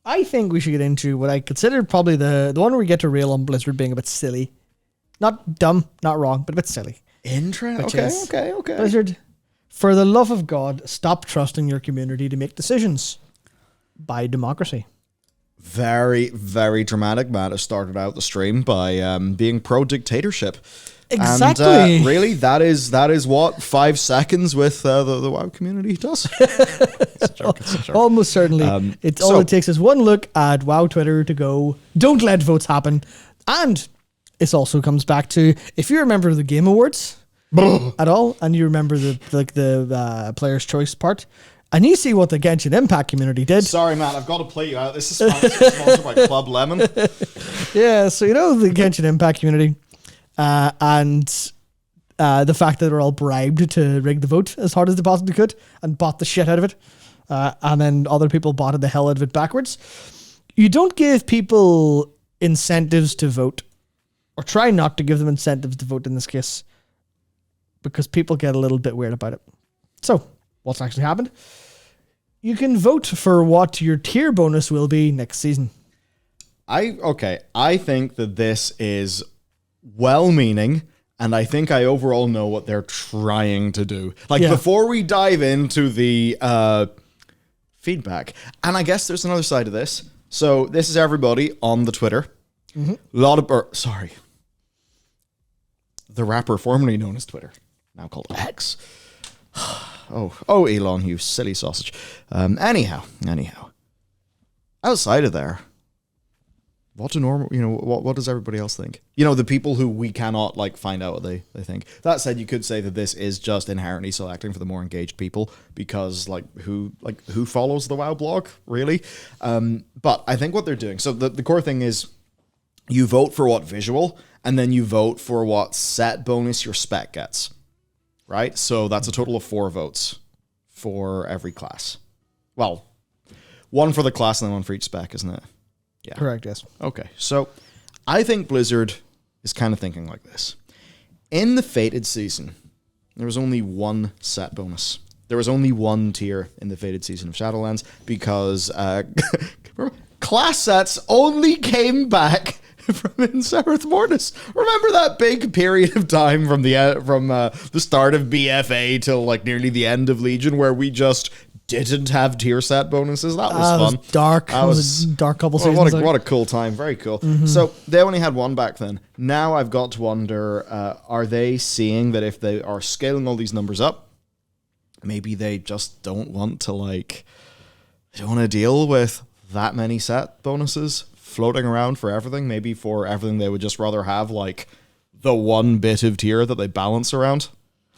I think we should get into what I consider probably the one where we get to rail on Blizzard being a bit silly. Not dumb, not wrong, but a bit silly. Okay. Blizzard, for the love of God, stop trusting your community to make decisions by democracy. Very, very dramatic. Matt has started out the stream by being pro-dictatorship. Exactly. And really, that is what 5 seconds with the WoW community does. It's a joke. Almost certainly. All it takes is one look at WoW Twitter to go, don't let votes happen. And it also comes back to, if you remember the Game Awards at all, and you remember the Player's Choice part, and you see what the Genshin Impact community did. Sorry, Matt, I've got to play you out. This is sponsored by Club Lemon. Yeah, so you know the Genshin Impact community, and the fact that they're all bribed to rig the vote as hard as they possibly could and bought the shit out of it, and then other people bought the hell out of it backwards. You don't give people incentives to vote, or try not to give them incentives to vote in this case, because people get a little bit weird about it. So, what's actually happened? You can vote for what your tier bonus will be next season. I think that this is well-meaning, and I think I overall know what they're trying to do. Before we dive into the feedback, and I guess there's another side of this. So this is everybody on the Twitter. Mm-hmm. The rapper formerly known as Twitter, now called X. Oh, Elon, you silly sausage. Anyhow. Outside of there, what does everybody else think? The people who we cannot find out what they think. That said, you could say that this is just inherently selecting for the more engaged people because who follows the WoW blog, really? But I think what they're doing, so the core thing is you vote for what visual, and then you vote for what set bonus your spec gets. Right? So that's a total of 4 votes for every class. Well, 1 for the class and then 1 for each spec, isn't it? Yeah. Correct, yes. Okay, so I think Blizzard is kind of thinking like this. In the Fated season, there was only 1 set bonus. There was only 1 tier in the Fated season of Shadowlands because class sets only came back from in Sereth Mortis. Remember that big period of time from the start of BFA till nearly the end of Legion where we just didn't have tier set bonuses? That was fun. Was dark. That was a dark couple seasons. What a cool time. Very cool. Mm-hmm. So they only had 1 back then. Now I've got to wonder, are they seeing that if they are scaling all these numbers up, maybe they just don't want to they don't want to deal with that many set bonuses floating around for everything. Maybe for everything they would just rather have the 1 bit of tier that they balance around.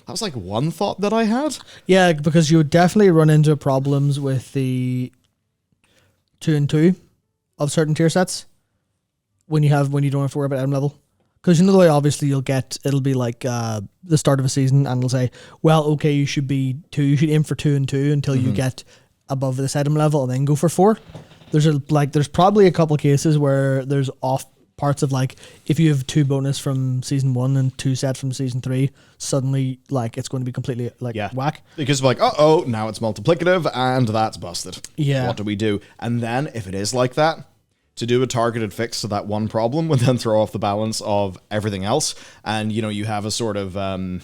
That was one thought that I had. Yeah, because you would definitely run into problems with the 2 and 2 of certain tier sets when you don't have to worry about item level. Because the way obviously it'll be the start of a season and it'll say, well, okay, you should aim for 2 and 2 until you get above this item level and then go for 4. There's probably a couple cases where there's off parts of if you have 2 bonus from season 1 and 2 set from season 3, suddenly it's going to be completely whack. Because now it's multiplicative and that's busted. Yeah. What do we do? And then if it is like that, to do a targeted fix to that one problem would then throw off the balance of everything else. And you have a sort of you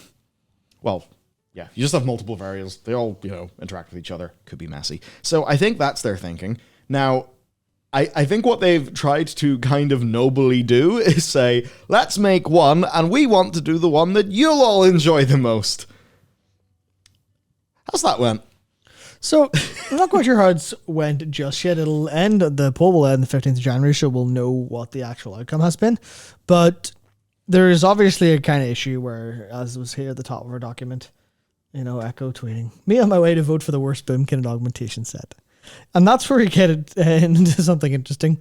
just have multiple variables. They all interact with each other. Could be messy. So I think that's their thinking. Now, I think what they've tried to kind of nobly do is say, let's make one, and we want to do the one that you'll all enjoy the most. How's that went? So, I'm not quite sure how it went just yet. The poll will end the 15th of January, so we'll know what the actual outcome has been. But there is obviously a kind of issue where, as was here at the top of our document, Echo tweeting, me on my way to vote for the worst Boomkin augmentation set. And that's where you get into something interesting,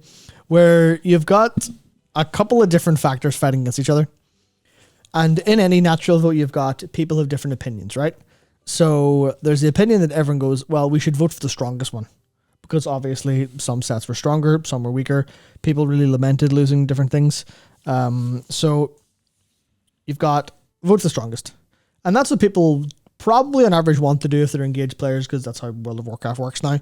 where you've got a couple of different factors fighting against each other. And in any natural vote, you've got people have different opinions, right? So there's the opinion that everyone goes, well, we should vote for the strongest one. Because obviously some sets were stronger, some were weaker. People really lamented losing different things. So you've got vote for the strongest. And that's what people probably on average want to do if they're engaged players, because that's how World of Warcraft works now.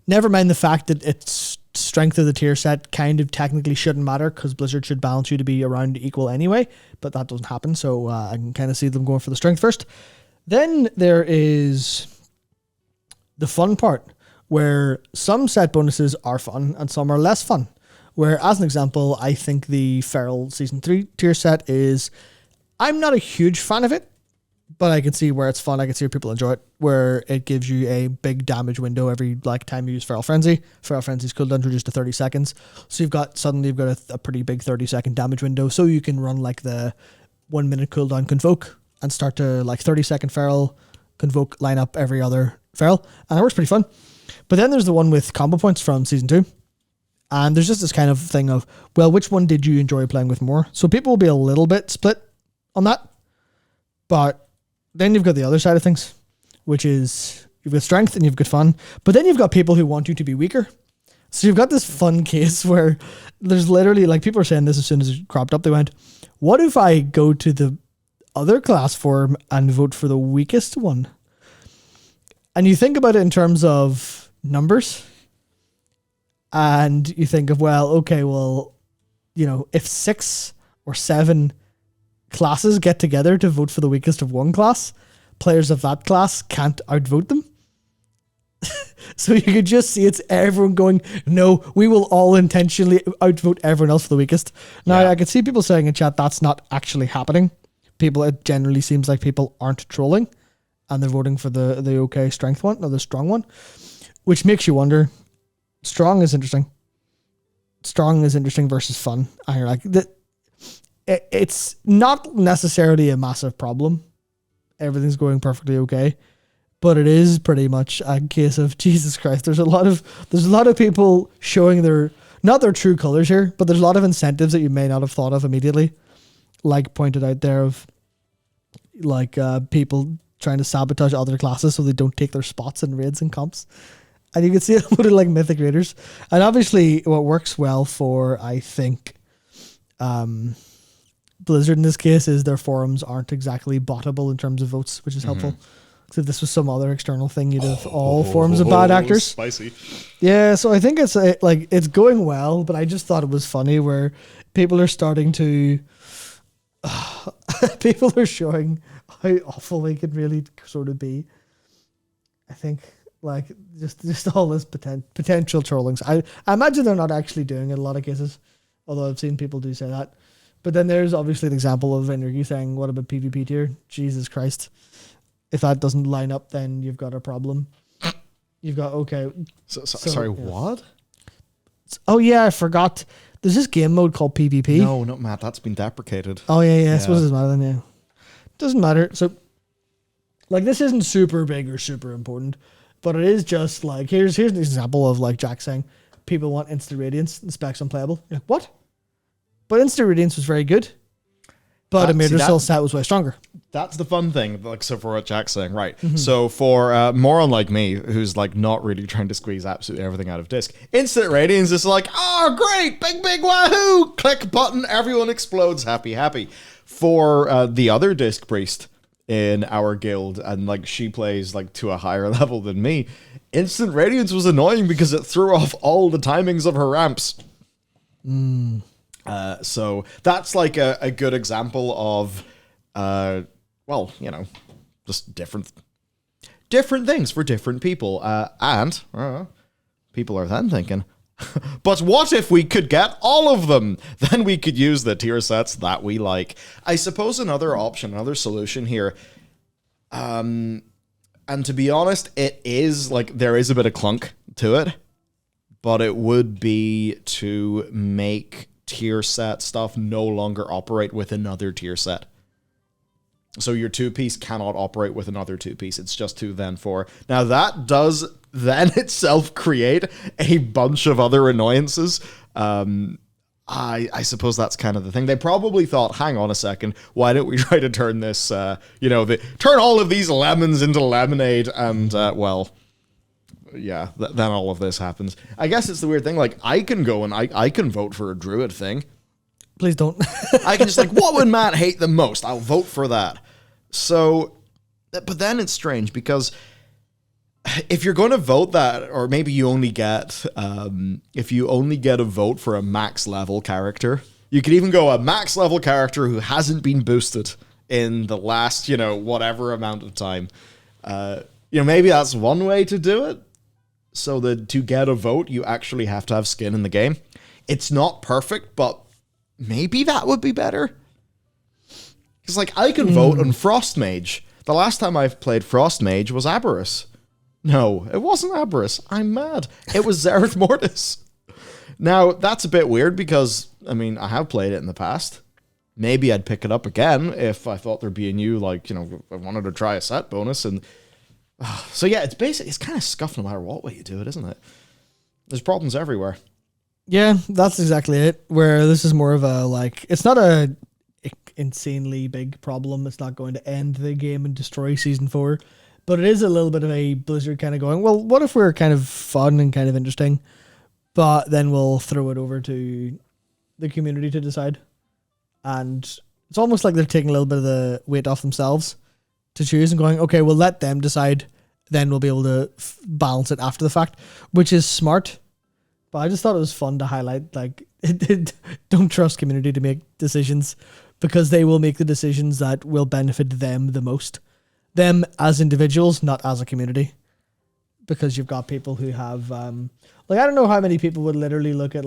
Never mind the fact that it's strength of the tier set kind of technically shouldn't matter because Blizzard should balance you to be around equal anyway, but that doesn't happen. So I can kind of see them going for the strength first. Then there is the fun part where some set bonuses are fun and some are less fun. Where, as an example, I think the Feral Season 3 tier set is... I'm not a huge fan of it, but I can see where it's fun. I can see where people enjoy it, where it gives you a big damage window every time you use Feral Frenzy. Feral Frenzy's cooldown reduced to 30 seconds. So you've got a pretty big 30-second damage window, so you can run like the 1 minute cooldown Convoke and start to like 30-second Feral, Convoke, line up every other Feral, and it works pretty fun. But then there's the one with combo points from Season 2. And there's just this kind of thing of, well, which one did you enjoy playing with more? So people will be a little bit split on that. But then you've got the other side of things, which is you've got strength and you've got fun. But then you've got people who want you to be weaker. So you've got this fun case where there's literally, like, people are saying this as soon as it cropped up. They went, what if I go to the other class form and vote for the weakest one? And you think about it in terms of numbers. And you think of, well, okay, well, you know, if 6 or 7 classes get together to vote for the weakest of one class, players of that class can't outvote them. So you could just see it's everyone going, no, we will all intentionally outvote everyone else for the weakest. Now, yeah. I can see people saying in chat that's not actually happening. It generally seems like people aren't trolling and they're voting for the okay strength one or the strong one, which makes you wonder. Strong is interesting. Strong is interesting versus fun. And you're like, it's not necessarily a massive problem. Everything's going perfectly okay, but it is pretty much a case of Jesus Christ. There's a lot of people showing not their true colors here, but there's a lot of incentives that you may not have thought of immediately, like pointed out there of like people trying to sabotage other classes so they don't take their spots in raids and comps. And you can see it with like Mythic Raiders. And obviously what works well for, I think, Blizzard in this case is their forums aren't exactly bottable in terms of votes, which is helpful. So if this was some other external thing, you'd have all forums of bad actors. Spicy. Yeah, so I think it's going well, but I just thought it was funny where people are starting to... people are showing how awful they could really sort of be. I think... Like, just all this potential trollings. I imagine they're not actually doing it in a lot of cases, although I've seen people do say that. But then there's obviously an example of Enrique saying, what about PvP tier? Jesus Christ. If that doesn't line up, then you've got a problem. You've got, okay. Sorry, yeah. What? Oh, yeah, I forgot. There's this game mode called PvP. No, not Matt. That's been deprecated. Oh, yeah. I suppose it doesn't matter then, yeah. Doesn't matter. So, like, this isn't super big or super important. But it is just like, here's an example of like Jack saying, people want Instant Radiance, the specs unplayable. You're like, what? But Instant Radiance was very good. But a Mirror Cell set was way stronger. That's the fun thing, like, so for what Jack's saying, right? Mm-hmm. So for moron like me, who's like not really trying to squeeze absolutely everything out of disc, Instant Radiance is like, oh great, big wahoo, click button, everyone explodes, happy. For the other disc priest in our guild, and like she plays like to a higher level than me, Instant Radiance was annoying because it threw off all the timings of her ramps. So that's like a good example of well, you know, just different things for different people, and people are then thinking, but what if we could get all of them? Then we could use the tier sets that we like. I suppose another option, another solution here, and to be honest, it is like there is a bit of clunk to it, but it would be to make tier set stuff no longer operate with another tier set. So your 2-piece cannot operate with another 2-piece. It's just 2 then 4. Now that does then itself create a bunch of other annoyances. I suppose that's kind of the thing. They probably thought, hang on a second, why don't we try to turn this, turn all of these lemons into lemonade, and, well, yeah, then all of this happens. I guess it's the weird thing, like, I can go and I can vote for a druid thing. Please don't. I can just like, what would Matt hate the most? I'll vote for that. So, but then it's strange because if you're going to vote that, or maybe you only get, if you only get a vote for a max level character, you could even go a max level character who hasn't been boosted in the last, whatever amount of time. Maybe that's one way to do it. So that to get a vote, you actually have to have skin in the game. It's not perfect, but maybe that would be better. Because, I can vote on Frost Mage. The last time I've played Frost Mage was Aberrus. No, it wasn't Aberrus. I'm mad. It was Zereth Mortis. Now, that's a bit weird because, I have played it in the past. Maybe I'd pick it up again if I thought there'd be a new, I wanted to try a set bonus. And so, yeah, it's kind of scuffed no matter what way you do it, isn't it? There's problems everywhere. Yeah, that's exactly it. Where this is more of a, it's not a insanely big problem. It's not going to end the game and destroy Season 4. But it is a little bit of a Blizzard kind of going, well, what if we're kind of fun and kind of interesting, but then we'll throw it over to the community to decide. And it's almost like they're taking a little bit of the weight off themselves to choose and going, okay, we'll let them decide. Then we'll be able to balance it after the fact, which is smart. But I just thought it was fun to highlight, don't trust community to make decisions because they will make the decisions that will benefit them the most. Them as individuals, not as a community. Because you've got people who have, I don't know how many people would literally look at,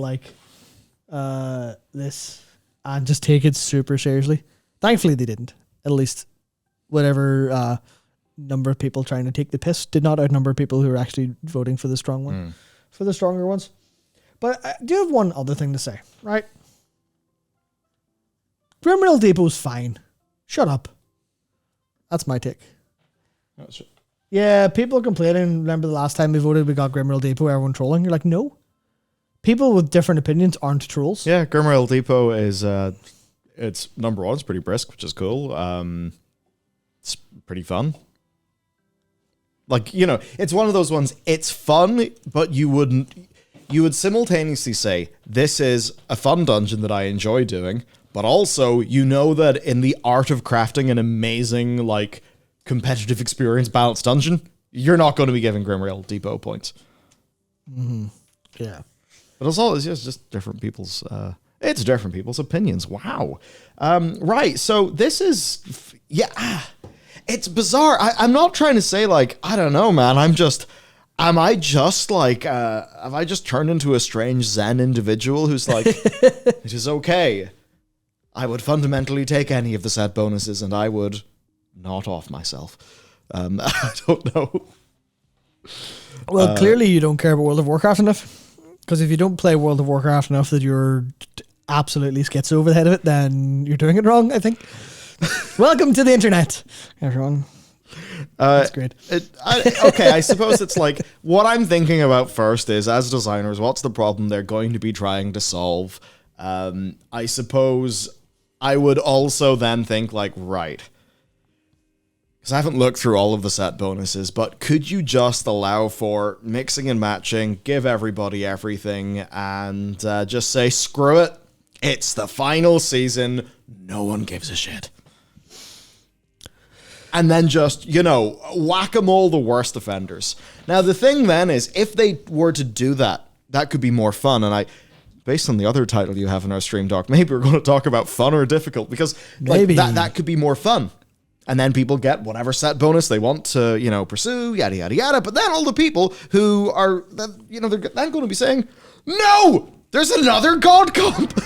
this and just take it super seriously. Thankfully, they didn't. At least, whatever number of people trying to take the piss did not outnumber people who were actually voting for the strong one, for the stronger ones. But I do have one other thing to say, right? Grimrill Depot's fine. Shut up. That's my take. Yeah, people are complaining. Remember the last time we voted, we got Grimrill Depot, everyone trolling? You're like, no. People with different opinions aren't trolls. Yeah, Grimrill Depot is, it's number one, it's pretty brisk, which is cool. It's pretty fun. It's one of those ones, it's fun, but you would simultaneously say, this is a fun dungeon that I enjoy doing, but also, that in the art of crafting an amazing, competitive experience balanced dungeon, you're not going to be giving Grimrill Depot points. Mm-hmm. Yeah. But it's just different people's, it's different people's opinions. Wow. Right. So this is, it's bizarre. I'm not trying to say I don't know, man. Have I just turned into a strange Zen individual who's it is okay. I would fundamentally take any of the set bonuses and I would not off myself. I don't know. Well, clearly you don't care about World of Warcraft enough. Because if you don't play World of Warcraft enough that you're absolutely schizo over the head of it, then you're doing it wrong, I think. Welcome to the internet, everyone. That's great. I suppose it's what I'm thinking about first is, as designers, what's the problem they're going to be trying to solve? I suppose I would also then think right, because I haven't looked through all of the set bonuses, but could you just allow for mixing and matching, give everybody everything, and just say, screw it, it's the final season, no one gives a shit. And then just, whack-a-mole the worst offenders. Now, the thing then is, if they were to do that, that could be more fun, and based on the other title you have in our stream doc, maybe we're going to talk about fun or difficult, because maybe that could be more fun. And then people get whatever set bonus they want to, pursue, yada, yada, yada. But then all the people who are, they're then going to be saying, no, there's another God comp.